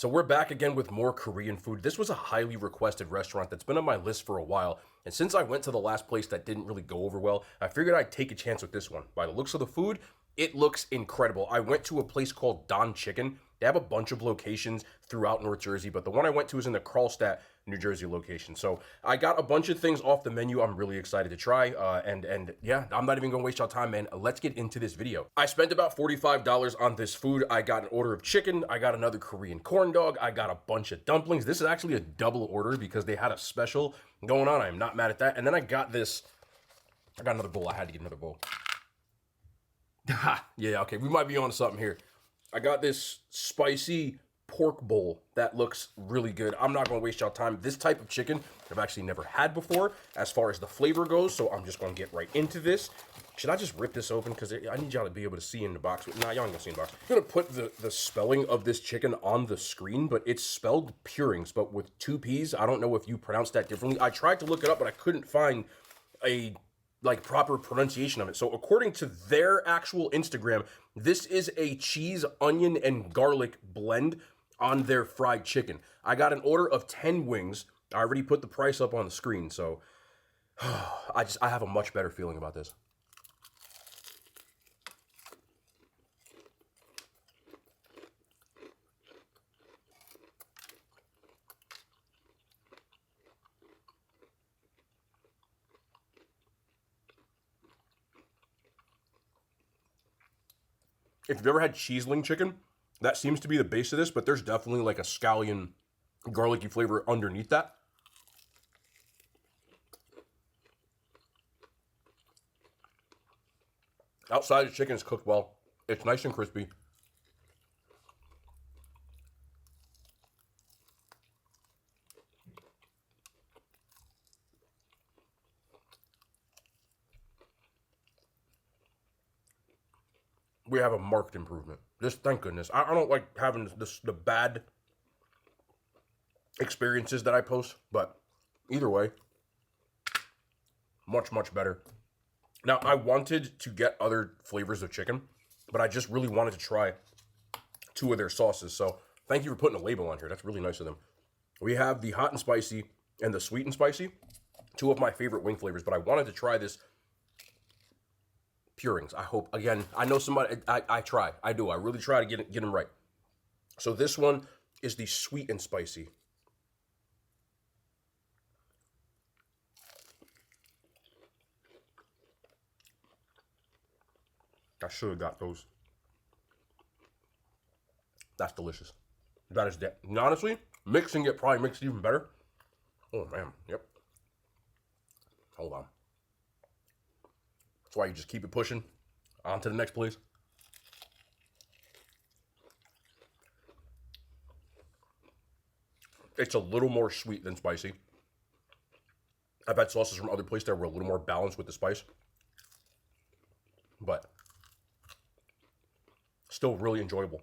So we're back again with more Korean food. This was a highly requested restaurant that's been on my list for a while. And since I went to the last place that didn't really go over well, I figured I'd take a chance with this one. By the looks of the food, it looks incredible. I went to a place called Don Chicken. They have a bunch of locations throughout North Jersey, but the one I went to is in the Carlstadt, New Jersey location. So I got a bunch of things off the menu I'm really excited to try. And yeah, I'm not even gonna waste y'all time, man. Let's get into this video. I spent about $45 on this food. I got an order of chicken. I got another Korean corn dog. I got a bunch of dumplings. This is actually a double order because they had a special going on. I'm not mad at that. And then I got this, I got another bowl. I had to get another bowl. Yeah, okay, we might be on something here. I got this spicy pork bowl that looks really good. I'm not gonna waste y'all time. This type of chicken I've actually never had before as far as the flavor goes, so I'm just gonna get right into this. Should I just rip this open? Because I need y'all to be able to see in the box. Nah, y'all ain't gonna see in the box. I'm gonna put the spelling of this chicken on the screen, but it's spelled Purings, but with two P's. I don't know if you pronounce that differently. I tried to look it up, but I couldn't find a proper pronunciation of it. So according to their actual Instagram, this is a cheese, onion, and garlic blend on their fried chicken. I got an order of 10 wings. I already put the price up on the screen, so I have a much better feeling about this. If you've ever had cheeseling chicken, that seems to be the base of this, but there's definitely like a scallion garlicky flavor underneath that. Outside, the chicken is cooked well. It's nice and crispy. We have a marked improvement. Just thank goodness. I don't like having the bad experiences that I post, but either way, much better. Now, I wanted to get other flavors of chicken, but I just really wanted to try two of their sauces. So thank you for putting a label on here. That's really nice of them. We have the hot and spicy and the sweet and spicy, two of my favorite wing flavors, but I wanted to try this Purings. I hope, again, I know somebody, I try. I do. I really try to get them right. So this one is the sweet and spicy. I should have got those. That's delicious. That is dead. And honestly, mixing it probably makes it even better. Oh, man. Yep. Hold on. That's why you just keep it pushing. On to the next, please. It's a little more sweet than spicy. I've had sauces from other places that were a little more balanced with the spice. But still really enjoyable.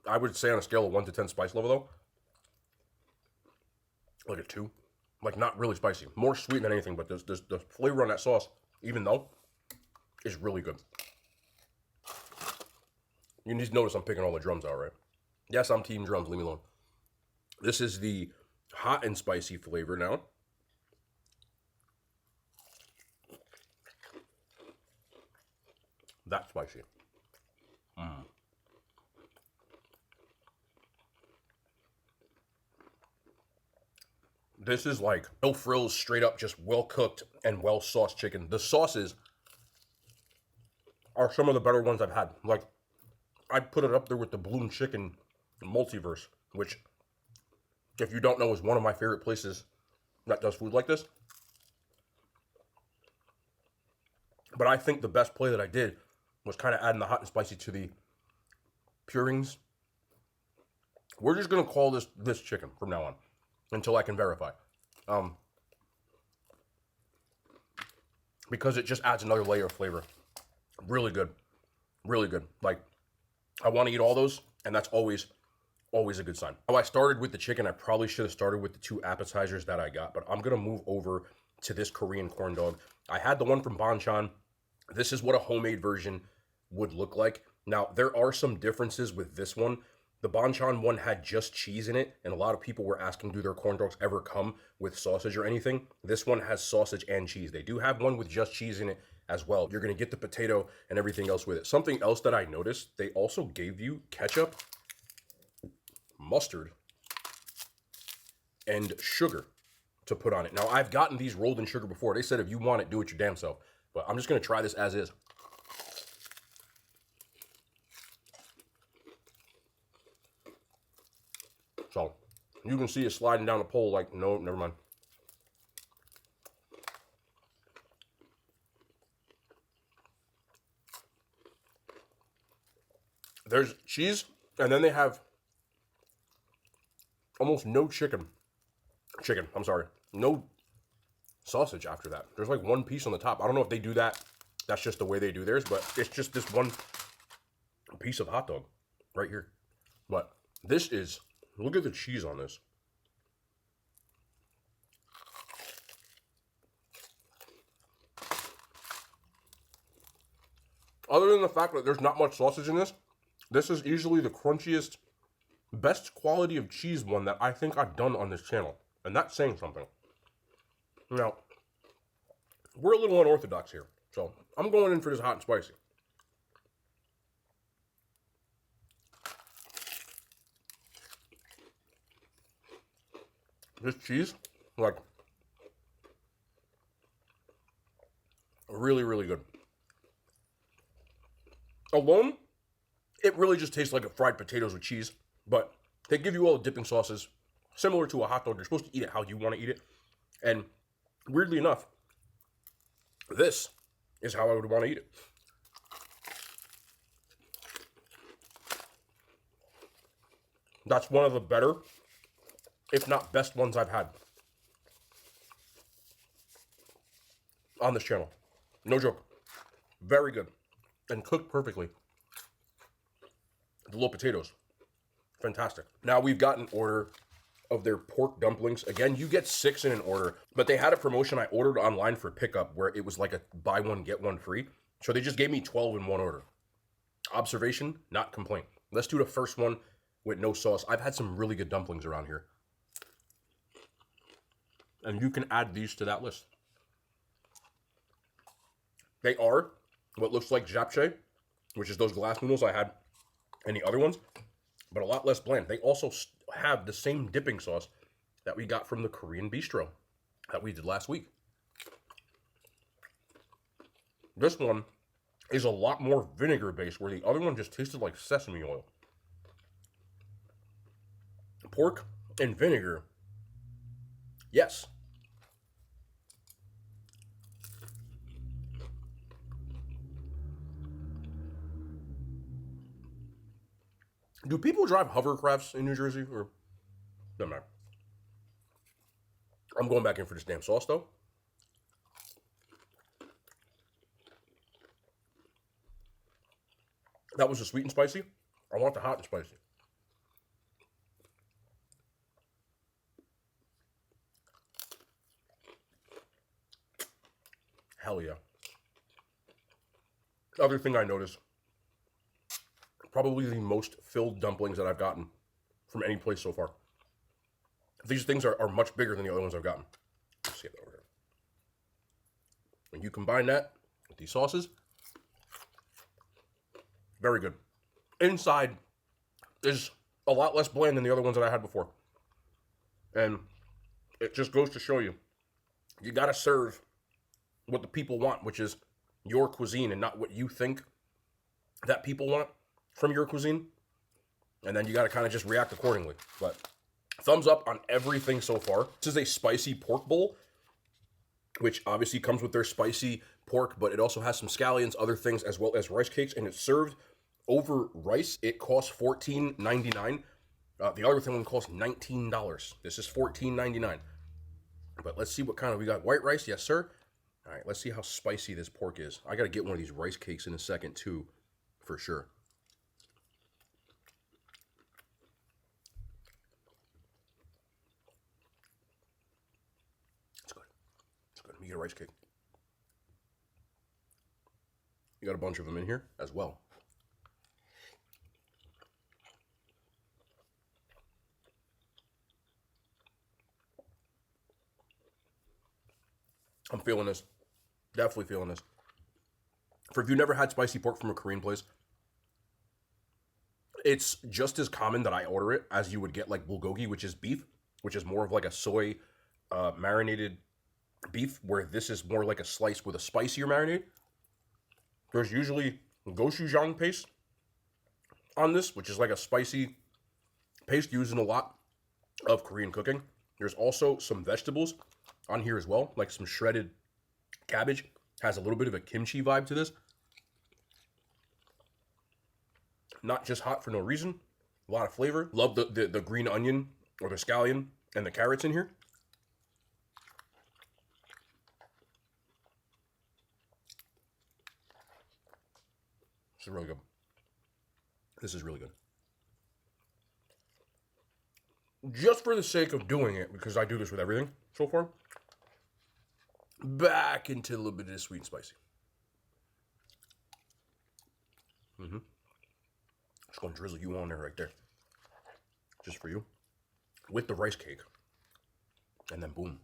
I would say on a scale of 1 to 10 spice level, though, like a 2. Like, not really spicy. More sweet than anything, but the flavor on that sauce, even though, is really good. You need to notice I'm picking all the drums out, right? Yes, I'm team drums. Leave me alone. This is the hot and spicy flavor now. That's spicy. This is like no frills, straight up, just well cooked and well sauced chicken. The sauces are some of the better ones I've had. Like, I'd put it up there with the Bloom Chicken Multiverse, which, if you don't know, is one of my favorite places that does food like this. But I think the best play that I did was kind of adding the hot and spicy to the Purings. We're just going to call this chicken from now on until I can verify. Because it just adds another layer of flavor. Really good. Really good. Like, I want to eat all those, and that's always a good sign. Now, I started with the chicken. I probably should have started with the 2 appetizers that I got, but I'm going to move over to this Korean corn dog. I had the one from Banchan. This is what a homemade version would look like. Now, there are some differences with this one. The Bonchon one had just cheese in it, and a lot of people were asking, do their corn dogs ever come with sausage or anything? This one has sausage and cheese. They do have one with just cheese in it as well. You're going to get the potato and everything else with it. Something else that I noticed, they also gave you ketchup, mustard, and sugar to put on it. Now, I've gotten these rolled in sugar before. They said if you want it, do it your damn self. But I'm just going to try this as is. So, you can see it sliding down the pole like, no, never mind. There's cheese, and then they have almost no no sausage after that. There's like one piece on the top. I don't know if they do that. That's just the way they do theirs, but it's just this one piece of hot dog right here. But this is, look at the cheese on this. Other than the fact that there's not much sausage in this, this is easily the crunchiest, best quality of cheese one that I think I've done on this channel. And that's saying something. Now, we're a little unorthodox here, so I'm going in for this hot and spicy. This cheese, like, really, really good. Alone, it really just tastes like a fried potatoes with cheese, but they give you all the dipping sauces, similar to a hot dog. You're supposed to eat it how you want to eat it. And weirdly enough, this is how I would want to eat it. That's one of the better, if not best ones I've had on this channel. No joke. Very good. And cooked perfectly. The little potatoes. Fantastic. Now we've got an order of their pork dumplings. Again, you get 6 in an order, but they had a promotion I ordered online for pickup where it was like a buy one, get one free. So they just gave me 12 in one order. Observation, not complaint. Let's do the first one with no sauce. I've had some really good dumplings around here. And you can add these to that list. They are what looks like japchae, which is those glass noodles I had in the other ones, but a lot less bland. They also have the same dipping sauce that we got from the Korean bistro that we did last week. This one is a lot more vinegar based, where the other one just tasted like sesame oil. Pork and vinegar, yes. Do people drive hovercrafts in New Jersey, or doesn't matter? I'm going back in for this damn sauce, though. That was the sweet and spicy. I want the hot and spicy. Hell yeah. Other thing I noticed, probably the most filled dumplings that I've gotten from any place so far. These things are much bigger than the other ones I've gotten. Let's get that over here. When you combine that with these sauces, very good. Inside is a lot less bland than the other ones that I had before. And it just goes to show you, you gotta serve what the people want, which is your cuisine and not what you think that people want from your cuisine. And then you gotta kind of just react accordingly. But thumbs up on everything so far. This is a spicy pork bowl, which obviously comes with their spicy pork, but it also has some scallions, other things, as well as rice cakes, and it's served over rice. It costs $14.99. The other thing one costs $19. This is $14.99. But let's see what kind of, we got white rice, yes sir. All right, let's see how spicy this pork is. I gotta get one of these rice cakes in a second too, for sure. It's good. It's good. Let me get a rice cake. You got a bunch of them in here as well. I'm feeling this. Definitely feeling this. For if you've never had spicy pork from a Korean place, it's just as common that I order it as you would get like bulgogi, which is beef, which is more of like a soy marinated beef, where this is more like a slice with a spicier marinade. There's usually gochujang paste on this, which is like a spicy paste used in a lot of Korean cooking. There's also some vegetables on here as well, like some shredded cabbage. Has a little bit of a kimchi vibe to this. Not just hot for no reason. A lot of flavor. Love the green onion or the scallion and the carrots in here. This is really good. This is really good. Just for the sake of doing it, because I do this with everything so far, back into a little bit of the sweet and spicy. Just gonna drizzle you on there right there. Just for you. With the rice cake. And then boom.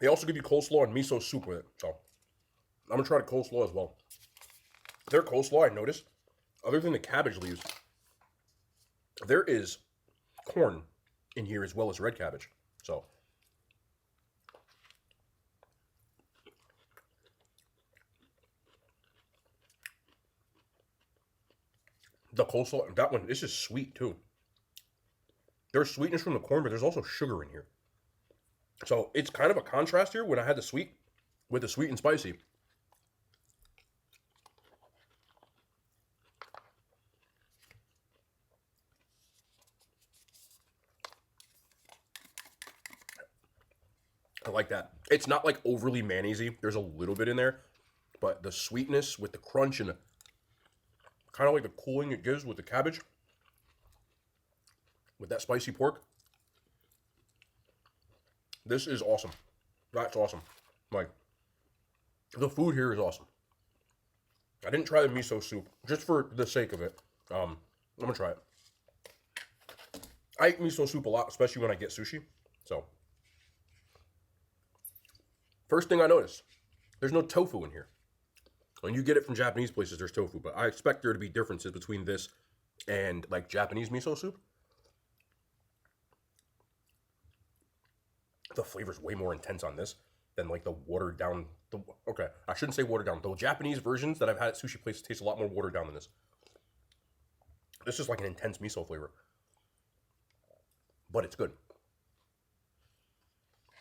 They also give you coleslaw and miso soup with it. So I'm gonna try the coleslaw as well. Their coleslaw, I noticed, other than the cabbage leaves, there is corn in here as well as red cabbage. So the coleslaw, that one, this is sweet too. There's sweetness from the corn, but there's also sugar in here. So it's kind of a contrast here when I had the sweet with the sweet and spicy. I like that. It's not like overly mayonnaisey. There's a little bit in there, but the sweetness with the crunch and kind of like the cooling it gives with the cabbage, with that spicy pork. This is awesome. That's awesome. Like, the food here is awesome. I didn't try the miso soup just for the sake of it. I'm gonna try it. I eat miso soup a lot, especially when I get sushi. So, first thing I noticed, there's no tofu in here. When you get it from Japanese places, there's tofu, but I expect there to be differences between this and like Japanese miso soup. The flavor's way more intense on this than like the watered down. Okay, I shouldn't say watered down. The Japanese versions that I've had at sushi places taste a lot more watered down than this. This is like an intense miso flavor, but it's good.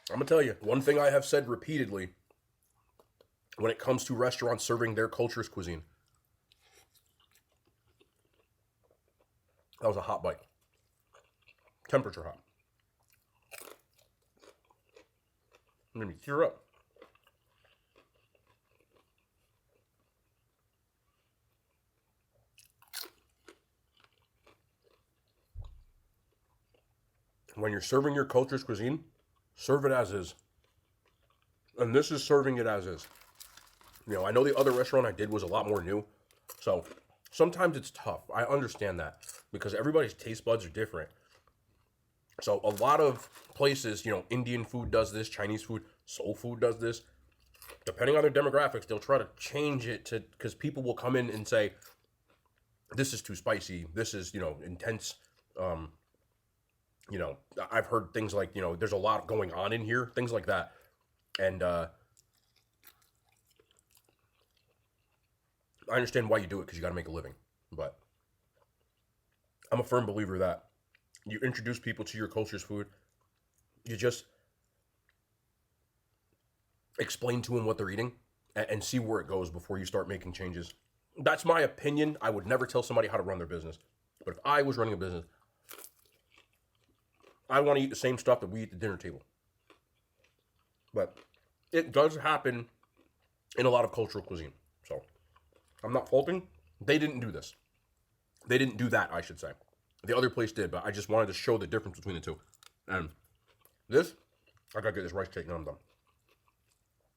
I'm gonna tell you, one thing I have said repeatedly when it comes to restaurants serving their culture's cuisine. That was a hot bite. Temperature hot. Made me tear up. When you're serving your culture's cuisine, serve it as is. And this is serving it as is. You know, I know the other restaurant I did was a lot more new. So sometimes it's tough. I understand that because everybody's taste buds are different. So a lot of places, you know, Indian food does this, Chinese food, soul food does this. Depending on their demographics, they'll try to change it to, because people will come in and say, this is too spicy. This is, you know, intense. You know, I've heard things like, you know, there's a lot going on in here, things like that. And I understand why you do it because you got to make a living. But I'm a firm believer that you introduce people to your culture's food. You just explain to them what they're eating and see where it goes before you start making changes. That's my opinion. I would never tell somebody how to run their business. But if I was running a business, I want to eat the same stuff that we eat at the dinner table. But it does happen in a lot of cultural cuisine. So I'm not faulting. They didn't do this. They didn't do that, I should say. The other place did, but I just wanted to show the difference between the two. And this, I gotta get this rice cake and I'm done.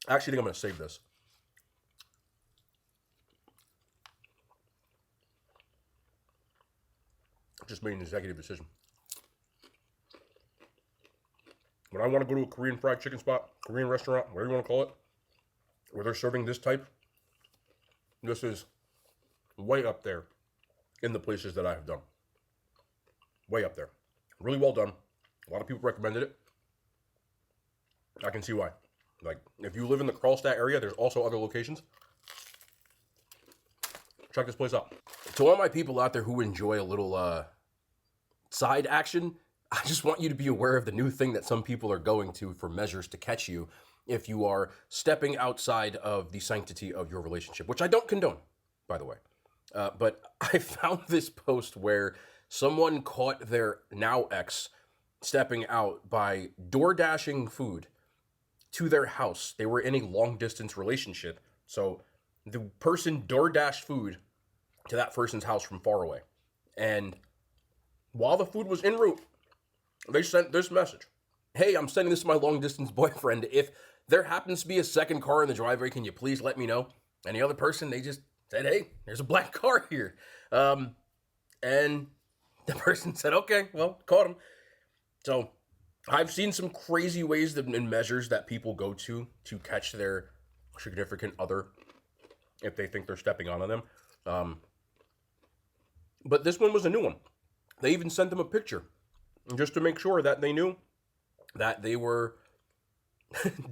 I actually think I'm gonna save this. Just made an executive decision. When I want to go to a Korean fried chicken spot, Korean restaurant, whatever you want to call it, where they're serving this type, this is way up there in the places that I have done. Way up there. Really well done. A lot of people recommended it. I can see why. Like, if you live in the Karlstad area, there's also other locations. Check this place out. To all my people out there who enjoy a little side action, I just want you to be aware of the new thing that some people are going to for measures to catch you if you are stepping outside of the sanctity of your relationship, which I don't condone, by the way. But I found this post where someone caught their now ex stepping out by door dashing food to their house. They were in a long distance relationship, so the person door dashed food to that person's house from far away. And while the food was en route, they sent this message. Hey, I'm sending this to my long distance boyfriend. If there happens to be a second car in the driveway, can you please let me know? And the other person, they just said, hey, there's a black car here. And the person said, okay, well, caught him. So I've seen some crazy ways and measures that people go to catch their significant other if they think they're stepping on them. But this one was a new one. They even sent them a picture just to make sure that they knew that they were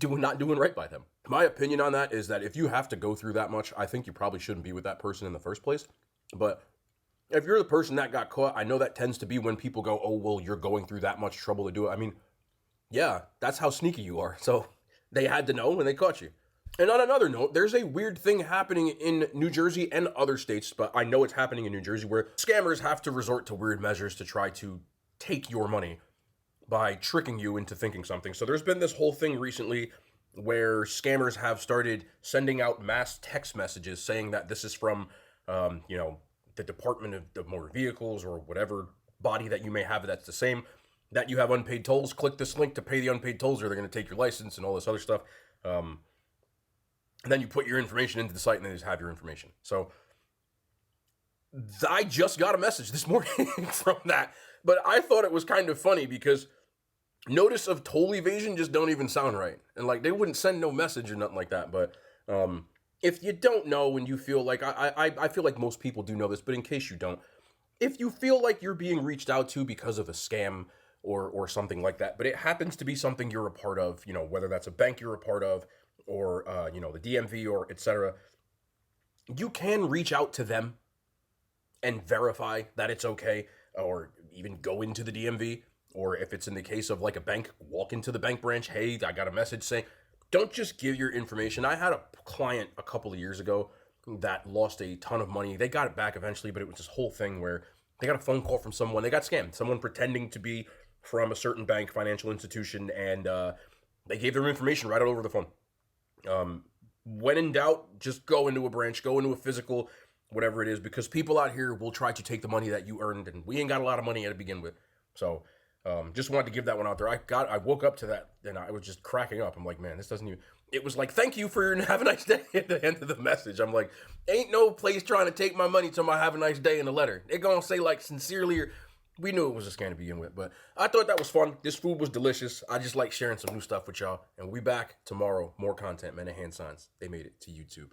not doing right by them. My opinion on that is that if you have to go through that much, I think you probably shouldn't be with that person in the first place. But if you're the person that got caught, I know that tends to be when people go, oh, well, you're going through that much trouble to do it. I mean, yeah, that's how sneaky you are. So they had to know and they caught you. And on another note, there's a weird thing happening in New Jersey and other states, but I know it's happening in New Jersey, where scammers have to resort to weird measures to try to take your money by tricking you into thinking something. So there's been this whole thing recently where scammers have started sending out mass text messages saying that this is from, the Department of Motor Vehicles or whatever body that you may have that's the same, that you have unpaid tolls. Click this link to pay the unpaid tolls or they're going to take your license and all this other stuff. And then you put your information into the site and they just have your information. So I just got a message this morning from that. But I thought it was kind of funny because notice of toll evasion just don't even sound right. And like they wouldn't send no message or nothing like that. But if you don't know and you feel like, I feel like most people do know this, but in case you don't, if you feel like you're being reached out to because of a scam or something like that, but it happens to be something you're a part of, whether that's a bank you're a part of, or, the DMV or etc., you can reach out to them and verify that it's okay, or even go into the DMV, or if it's in the case of like a bank, walk into the bank branch. Hey, I got a message saying, don't just give your information. I had a client a couple of years ago that lost a ton of money. They got it back eventually, but it was this whole thing where they got a phone call from someone. They got scammed. Someone pretending to be from a certain bank, financial institution, and they gave their information right over the phone. When in doubt, just go into a branch, go into a physical, whatever it is, because people out here will try to take the money that you earned, and we ain't got a lot of money to begin with. So, just wanted to give that one out there. I woke up to that, and I was just cracking up. I'm like, man, this doesn't even, it was like, thank you for have a nice day at the end of the message. I'm like, ain't no place trying to take my money till I have a nice day in the letter. They're gonna say like sincerely, or we knew it was a scam to begin with, but I thought that was fun. This food was delicious. I just like sharing some new stuff with y'all. And we'll be back tomorrow. More content, men and hand signs. They made it to YouTube.